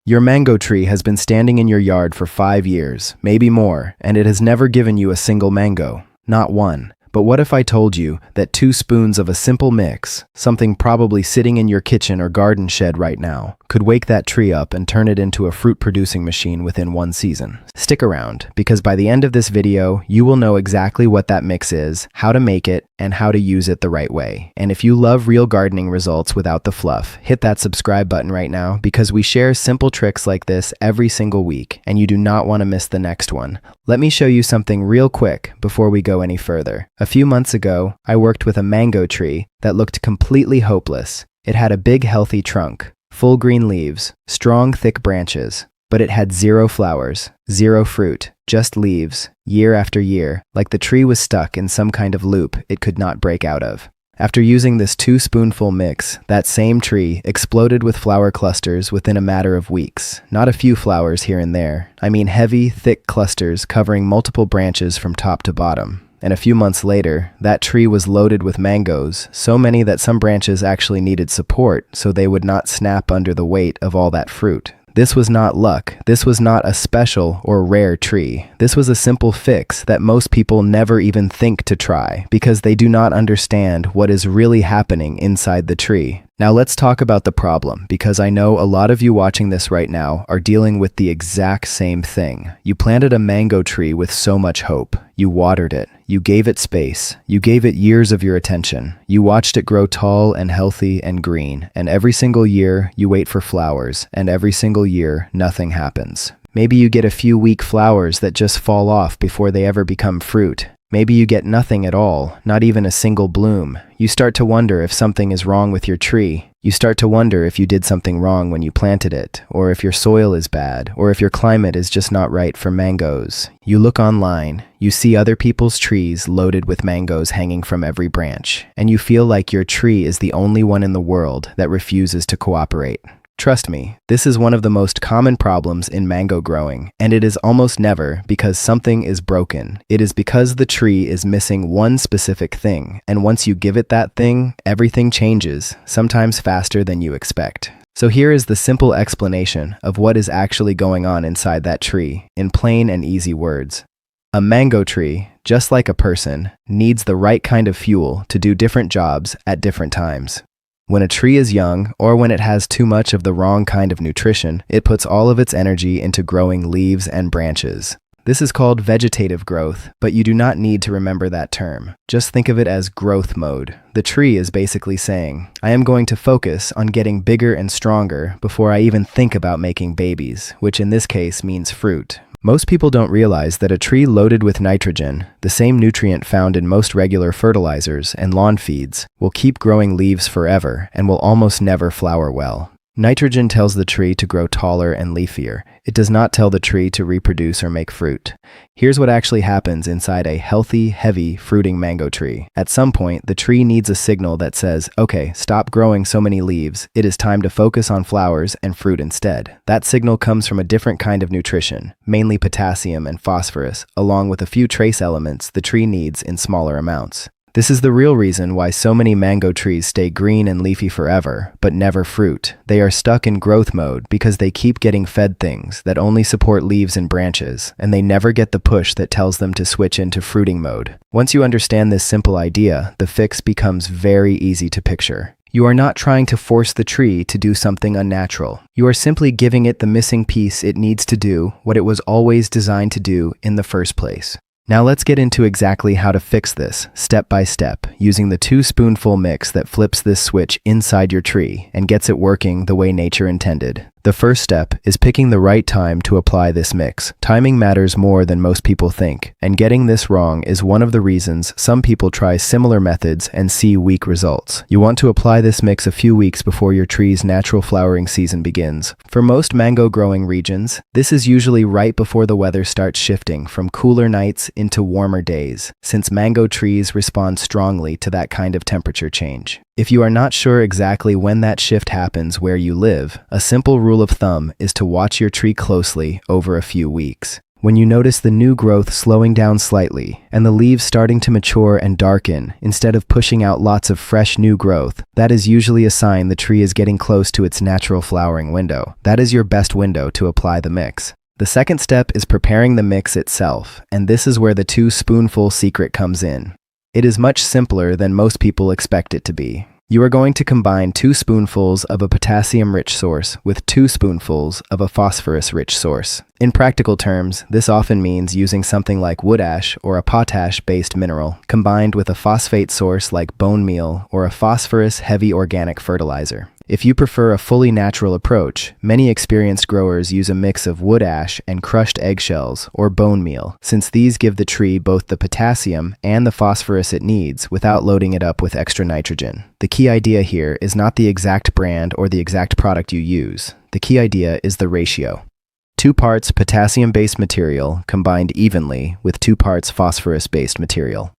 Your mango tree has been standing in your yard for 5 years, maybe more, and it has never given you a single mango. Not one. But what if I told you that 2 spoons of a simple mix, something probably sitting in your kitchen or garden shed right now, could wake that tree up and turn it into a fruit-producing machine within 1 season? Stick around, because by the end of this video, you will know exactly what that mix is, how to make it, and how to use it the right way. And if you love real gardening results without the fluff, hit that subscribe button right now, because we share simple tricks like this every single week, and you do not want to miss the next one. Let me show you something real quick before we go any further. A few months ago, I worked with a mango tree that looked completely hopeless. It had a big healthy trunk, full green leaves, strong thick branches, but it had 0 flowers, 0 fruit, just leaves, year after year, like the tree was stuck in some kind of loop it could not break out of. After using this 2 spoonful mix, that same tree exploded with flower clusters within a matter of weeks. Not a few flowers here and there. I mean heavy, thick clusters covering multiple branches from top to bottom. And a few months later, that tree was loaded with mangoes, so many that some branches actually needed support so they would not snap under the weight of all that fruit. This was not luck. This was not a special or rare tree. This was a simple fix that most people never even think to try because they do not understand what is really happening inside the tree. Now let's talk about the problem, because I know a lot of you watching this right now are dealing with the exact same thing. You planted a mango tree with so much hope. You watered it. You gave it space. You gave it years of your attention. You watched it grow tall and healthy and green. And every single year, you wait for flowers. And every single year, nothing happens. Maybe you get a few weak flowers that just fall off before they ever become fruit. Maybe you get nothing at all, not even a single bloom. You start to wonder if something is wrong with your tree. You start to wonder if you did something wrong when you planted it, or if your soil is bad, or if your climate is just not right for mangoes. You look online, you see other people's trees loaded with mangoes hanging from every branch, and you feel like your tree is the only one in the world that refuses to cooperate. Trust me, this is one of the most common problems in mango growing, and it is almost never because something is broken. It is because the tree is missing one specific thing, and once you give it that thing, everything changes, sometimes faster than you expect. So here is the simple explanation of what is actually going on inside that tree, in plain and easy words. A mango tree, just like a person, needs the right kind of fuel to do different jobs at different times. When a tree is young, or when it has too much of the wrong kind of nutrition, it puts all of its energy into growing leaves and branches. This is called vegetative growth, but you do not need to remember that term. Just think of it as growth mode. The tree is basically saying, I am going to focus on getting bigger and stronger before I even think about making babies, which in this case means fruit. Most people don't realize that a tree loaded with nitrogen, the same nutrient found in most regular fertilizers and lawn feeds, will keep growing leaves forever and will almost never flower well. Nitrogen tells the tree to grow taller and leafier. It does not tell the tree to reproduce or make fruit. Here's what actually happens inside a healthy, heavy, fruiting mango tree. At some point, the tree needs a signal that says, okay, stop growing so many leaves. It is time to focus on flowers and fruit instead. That signal comes from a different kind of nutrition, mainly potassium and phosphorus, along with a few trace elements the tree needs in smaller amounts. This is the real reason why so many mango trees stay green and leafy forever, but never fruit. They are stuck in growth mode because they keep getting fed things that only support leaves and branches, and they never get the push that tells them to switch into fruiting mode. Once you understand this simple idea, the fix becomes very easy to picture. You are not trying to force the tree to do something unnatural. You are simply giving it the missing piece it needs to do what it was always designed to do in the first place. Now let's get into exactly how to fix this, step by step, using the 2 spoonful mix that flips this switch inside your tree and gets it working the way nature intended. The first step is picking the right time to apply this mix. Timing matters more than most people think, and getting this wrong is one of the reasons some people try similar methods and see weak results. You want to apply this mix a few weeks before your tree's natural flowering season begins. For most mango growing regions, this is usually right before the weather starts shifting from cooler nights into warmer days, since mango trees respond strongly to that kind of temperature change. If you are not sure exactly when that shift happens where you live, a simple rule of thumb is to watch your tree closely over a few weeks. When you notice the new growth slowing down slightly and the leaves starting to mature and darken instead of pushing out lots of fresh new growth, that is usually a sign the tree is getting close to its natural flowering window. That is your best window to apply the mix. The second step is preparing the mix itself, and this is where the 2 spoonful secret comes in. It is much simpler than most people expect it to be. You are going to combine 2 spoonfuls of a potassium-rich source with 2 spoonfuls of a phosphorus-rich source. In practical terms, this often means using something like wood ash or a potash-based mineral combined with a phosphate source like bone meal or a phosphorus-heavy organic fertilizer. If you prefer a fully natural approach, many experienced growers use a mix of wood ash and crushed eggshells or bone meal, since these give the tree both the potassium and the phosphorus it needs without loading it up with extra nitrogen. The key idea here is not the exact brand or the exact product you use. The key idea is the ratio. 2 parts potassium-based material combined evenly with 2 parts phosphorus-based material.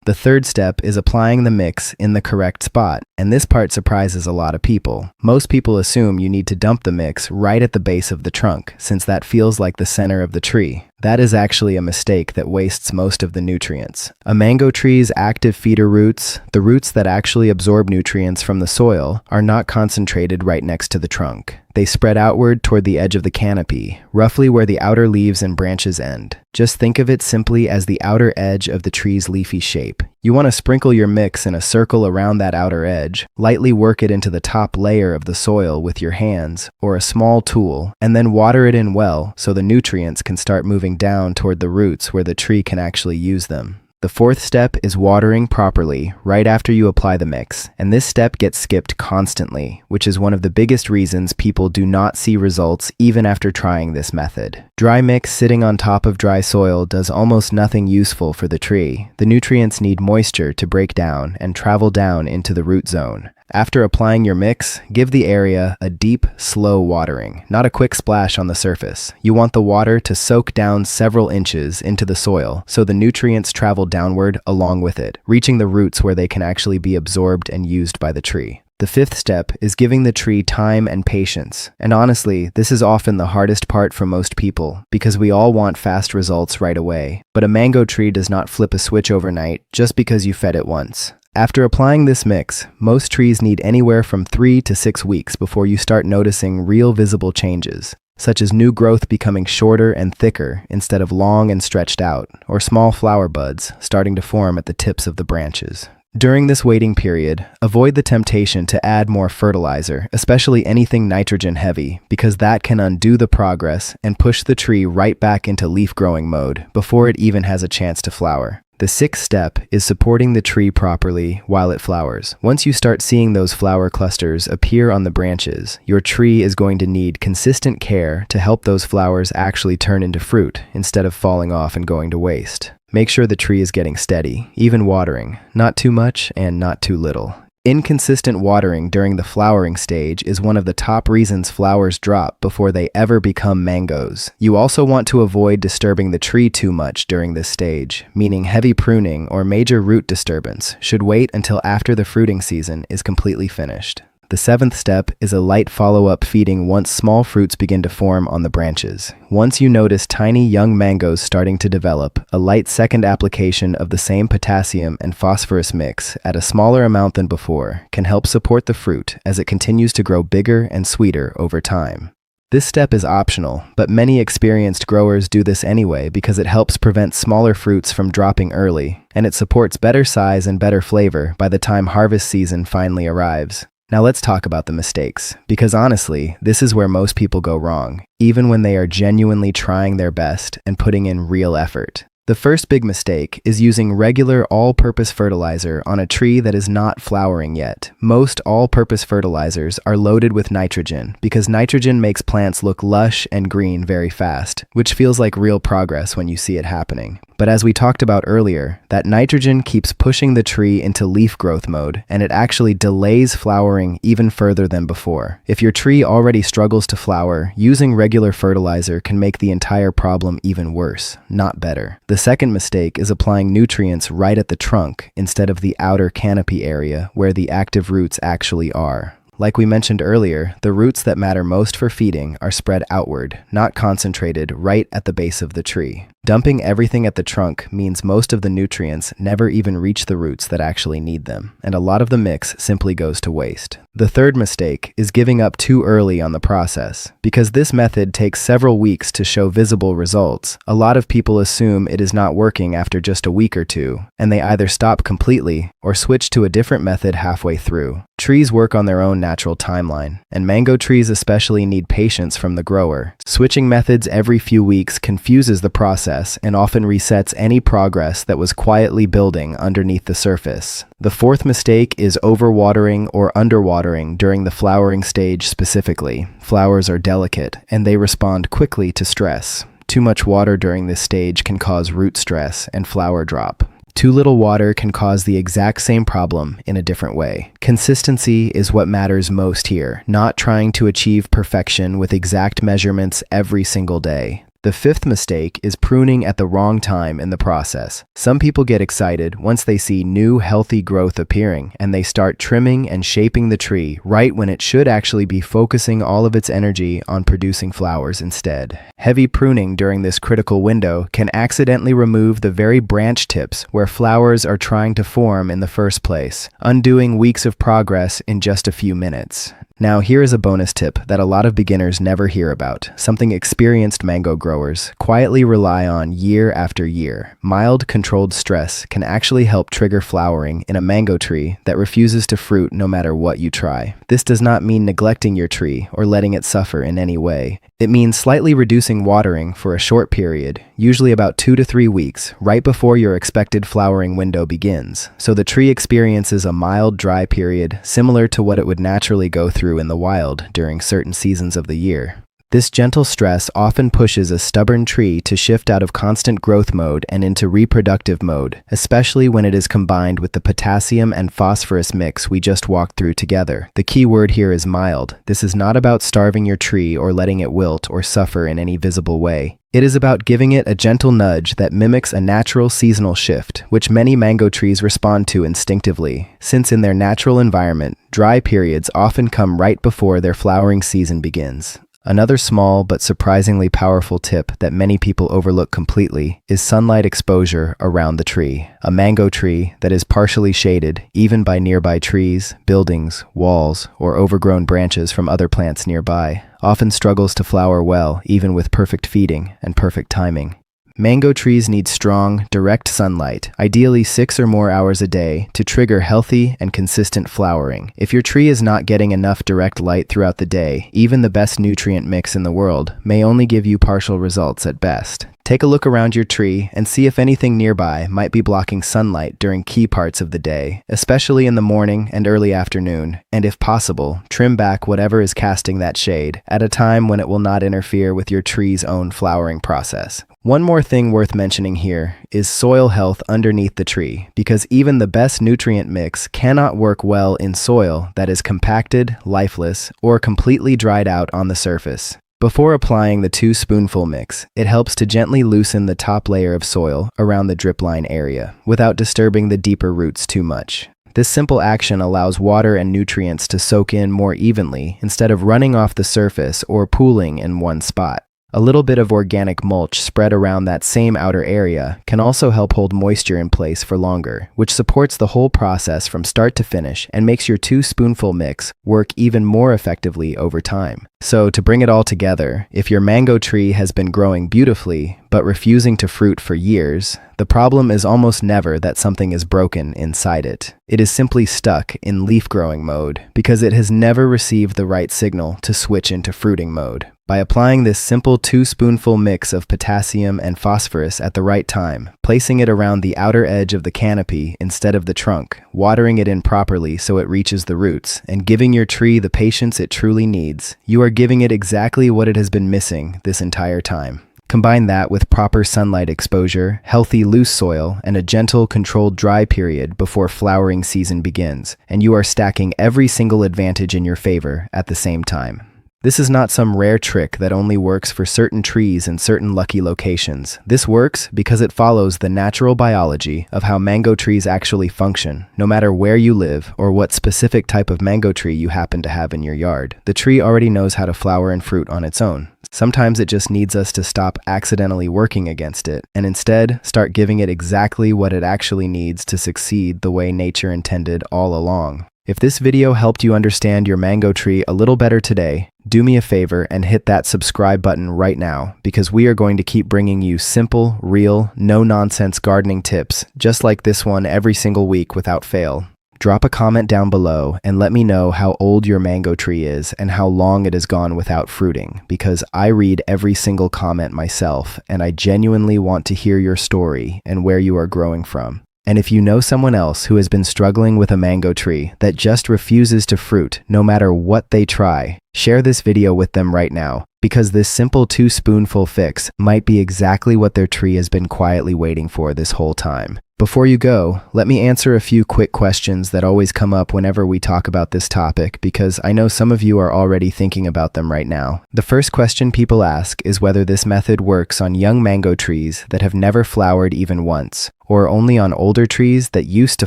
The third step is applying the mix in the correct spot, and this part surprises a lot of people. Most people assume you need to dump the mix right at the base of the trunk, since that feels like the center of the tree. That is actually a mistake that wastes most of the nutrients. A mango tree's active feeder roots, the roots that actually absorb nutrients from the soil, are not concentrated right next to the trunk. They spread outward toward the edge of the canopy, roughly where the outer leaves and branches end. Just think of it simply as the outer edge of the tree's leafy shape. You want to sprinkle your mix in a circle around that outer edge, lightly work it into the top layer of the soil with your hands or a small tool, and then water it in well so the nutrients can start moving down toward the roots where the tree can actually use them. The fourth step is watering properly right after you apply the mix, and this step gets skipped constantly, which is one of the biggest reasons people do not see results even after trying this method. Dry mix sitting on top of dry soil does almost nothing useful for the tree. The nutrients need moisture to break down and travel down into the root zone. After applying your mix, give the area a deep, slow watering, not a quick splash on the surface. You want the water to soak down several inches into the soil so the nutrients travel downward along with it, reaching the roots where they can actually be absorbed and used by the tree. The fifth step is giving the tree time and patience. And honestly, this is often the hardest part for most people because we all want fast results right away. But a mango tree does not flip a switch overnight just because you fed it once. After applying this mix, most trees need anywhere from 3 to 6 weeks before you start noticing real visible changes, such as new growth becoming shorter and thicker instead of long and stretched out, or small flower buds starting to form at the tips of the branches. During this waiting period, avoid the temptation to add more fertilizer, especially anything nitrogen heavy, because that can undo the progress and push the tree right back into leaf growing mode before it even has a chance to flower. The sixth step is supporting the tree properly while it flowers. Once you start seeing those flower clusters appear on the branches, your tree is going to need consistent care to help those flowers actually turn into fruit instead of falling off and going to waste. Make sure the tree is getting steady, even watering, not too much and not too little. Inconsistent watering during the flowering stage is one of the top reasons flowers drop before they ever become mangoes. You also want to avoid disturbing the tree too much during this stage, meaning heavy pruning or major root disturbance should wait until after the fruiting season is completely finished. The seventh step is a light follow-up feeding once small fruits begin to form on the branches. Once you notice tiny young mangoes starting to develop, a light second application of the same potassium and phosphorus mix at a smaller amount than before can help support the fruit as it continues to grow bigger and sweeter over time. This step is optional, but many experienced growers do this anyway because it helps prevent smaller fruits from dropping early, and it supports better size and better flavor by the time harvest season finally arrives. Now let's talk about the mistakes, because honestly, this is where most people go wrong, even when they are genuinely trying their best and putting in real effort. The first big mistake is using regular all-purpose fertilizer on a tree that is not flowering yet. Most all-purpose fertilizers are loaded with nitrogen because nitrogen makes plants look lush and green very fast, which feels like real progress when you see it happening. But as we talked about earlier, that nitrogen keeps pushing the tree into leaf growth mode, and it actually delays flowering even further than before. If your tree already struggles to flower, using regular fertilizer can make the entire problem even worse, not better. The second mistake is applying nutrients right at the trunk instead of the outer canopy area where the active roots actually are. Like we mentioned earlier, the roots that matter most for feeding are spread outward, not concentrated right at the base of the tree. Dumping everything at the trunk means most of the nutrients never even reach the roots that actually need them, and a lot of the mix simply goes to waste. The third mistake is giving up too early on the process. Because this method takes several weeks to show visible results, a lot of people assume it is not working after just a week or two, and they either stop completely or switch to a different method halfway through. Trees work on their own natural timeline, and mango trees especially need patience from the grower. Switching methods every few weeks confuses the process and often resets any progress that was quietly building underneath the surface. The fourth mistake is overwatering or underwatering during the flowering stage specifically. Flowers are delicate, and they respond quickly to stress. Too much water during this stage can cause root stress and flower drop. Too little water can cause the exact same problem in a different way. Consistency is what matters most here, not trying to achieve perfection with exact measurements every single day. The fifth mistake is pruning at the wrong time in the process. Some people get excited once they see new healthy growth appearing, and they start trimming and shaping the tree right when it should actually be focusing all of its energy on producing flowers instead. Heavy pruning during this critical window can accidentally remove the very branch tips where flowers are trying to form in the first place, undoing weeks of progress in just a few minutes. Now, here is a bonus tip that a lot of beginners never hear about, something experienced mango growers quietly rely on year after year. Mild, controlled stress can actually help trigger flowering in a mango tree that refuses to fruit no matter what you try. This does not mean neglecting your tree or letting it suffer in any way. It means slightly reducing watering for a short period, usually about 2 to 3 weeks, right before your expected flowering window begins, so the tree experiences a mild, dry period similar to what it would naturally go through in the wild during certain seasons of the year. This gentle stress often pushes a stubborn tree to shift out of constant growth mode and into reproductive mode, especially when it is combined with the potassium and phosphorus mix we just walked through together. The key word here is mild. This is not about starving your tree or letting it wilt or suffer in any visible way. It is about giving it a gentle nudge that mimics a natural seasonal shift, which many mango trees respond to instinctively, since in their natural environment, dry periods often come right before their flowering season begins. Another small but surprisingly powerful tip that many people overlook completely is sunlight exposure around the tree. A mango tree that is partially shaded, even by nearby trees, buildings, walls, or overgrown branches from other plants nearby, often struggles to flower well even with perfect feeding and perfect timing. Mango trees need strong, direct sunlight, ideally 6 or more hours a day, to trigger healthy and consistent flowering. If your tree is not getting enough direct light throughout the day, even the best nutrient mix in the world may only give you partial results at best. Take a look around your tree and see if anything nearby might be blocking sunlight during key parts of the day, especially in the morning and early afternoon, and if possible, trim back whatever is casting that shade at a time when it will not interfere with your tree's own flowering process. One more thing worth mentioning here is soil health underneath the tree, because even the best nutrient mix cannot work well in soil that is compacted, lifeless, or completely dried out on the surface. Before applying the 2 spoonful mix, it helps to gently loosen the top layer of soil around the drip line area, without disturbing the deeper roots too much. This simple action allows water and nutrients to soak in more evenly instead of running off the surface or pooling in one spot. A little bit of organic mulch spread around that same outer area can also help hold moisture in place for longer, which supports the whole process from start to finish and makes your 2 spoonful mix work even more effectively over time. So, to bring it all together, if your mango tree has been growing beautifully but refusing to fruit for years, the problem is almost never that something is broken inside it. It is simply stuck in leaf growing mode because it has never received the right signal to switch into fruiting mode. By applying this simple 2 spoonful mix of potassium and phosphorus at the right time, placing it around the outer edge of the canopy instead of the trunk, watering it in properly so it reaches the roots, and giving your tree the patience it truly needs, you are giving it exactly what it has been missing this entire time. Combine that with proper sunlight exposure, healthy loose soil, and a gentle, controlled dry period before flowering season begins, and you are stacking every single advantage in your favor at the same time. This is not some rare trick that only works for certain trees in certain lucky locations. This works because it follows the natural biology of how mango trees actually function, no matter where you live or what specific type of mango tree you happen to have in your yard. The tree already knows how to flower and fruit on its own. Sometimes it just needs us to stop accidentally working against it and instead start giving it exactly what it actually needs to succeed the way nature intended all along. If this video helped you understand your mango tree a little better today, do me a favor and hit that subscribe button right now, because we are going to keep bringing you simple, real, no-nonsense gardening tips just like this one every single week without fail. Drop a comment down below and let me know how old your mango tree is and how long it has gone without fruiting, because I read every single comment myself and I genuinely want to hear your story and where you are growing from. And if you know someone else who has been struggling with a mango tree that just refuses to fruit no matter what they try, share this video with them right now, because this simple 2-spoonful fix might be exactly what their tree has been quietly waiting for this whole time. Before you go, let me answer a few quick questions that always come up whenever we talk about this topic, because I know some of you are already thinking about them right now. The first question people ask is whether this method works on young mango trees that have never flowered even once, or only on older trees that used to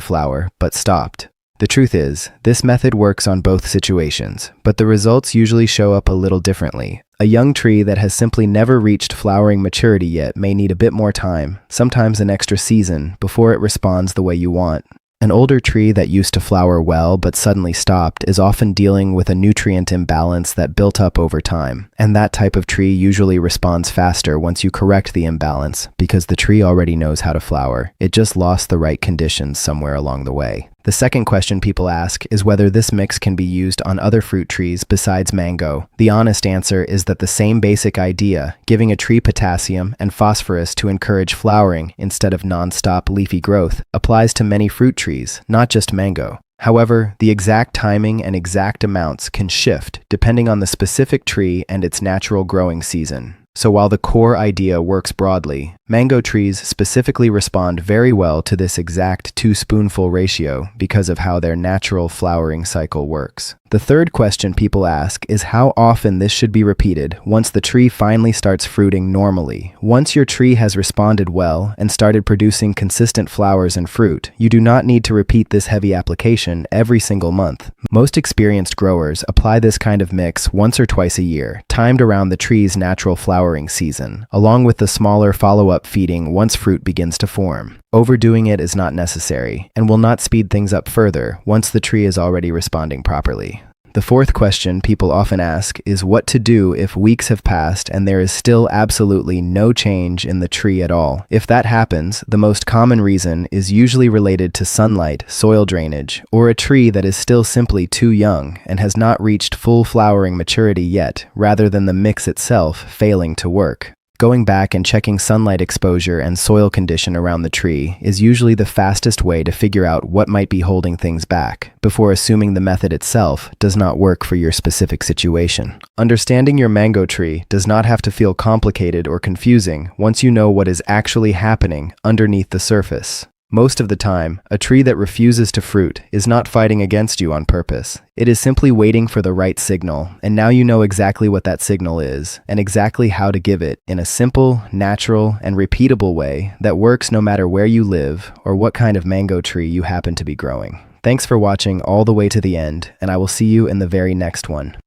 flower but stopped. The truth is, this method works on both situations, but the results usually show up a little differently. A young tree that has simply never reached flowering maturity yet may need a bit more time, sometimes an extra season, before it responds the way you want. An older tree that used to flower well but suddenly stopped is often dealing with a nutrient imbalance that built up over time, and that type of tree usually responds faster once you correct the imbalance, because the tree already knows how to flower. It just lost the right conditions somewhere along the way. The second question people ask is whether this mix can be used on other fruit trees besides mango. The honest answer is that the same basic idea, giving a tree potassium and phosphorus to encourage flowering instead of non-stop leafy growth, applies to many fruit trees, not just mango. However, the exact timing and exact amounts can shift depending on the specific tree and its natural growing season. So while the core idea works broadly, mango trees specifically respond very well to this exact 2-spoonful ratio because of how their natural flowering cycle works. The third question people ask is how often this should be repeated once the tree finally starts fruiting normally. Once your tree has responded well and started producing consistent flowers and fruit, you do not need to repeat this heavy application every single month. Most experienced growers apply this kind of mix once or twice a year, timed around the tree's natural flowering season, along with the smaller follow-up feeding once fruit begins to form. Overdoing it is not necessary, and will not speed things up further once the tree is already responding properly. The fourth question people often ask is what to do if weeks have passed and there is still absolutely no change in the tree at all. If that happens, the most common reason is usually related to sunlight, soil drainage, or a tree that is still simply too young and has not reached full flowering maturity yet, rather than the mix itself failing to work. Going back and checking sunlight exposure and soil condition around the tree is usually the fastest way to figure out what might be holding things back, before assuming the method itself does not work for your specific situation. Understanding your mango tree does not have to feel complicated or confusing once you know what is actually happening underneath the surface. Most of the time, a tree that refuses to fruit is not fighting against you on purpose. It is simply waiting for the right signal, and now you know exactly what that signal is, and exactly how to give it in a simple, natural, and repeatable way that works no matter where you live or what kind of mango tree you happen to be growing. Thanks for watching all the way to the end, and I will see you in the very next one.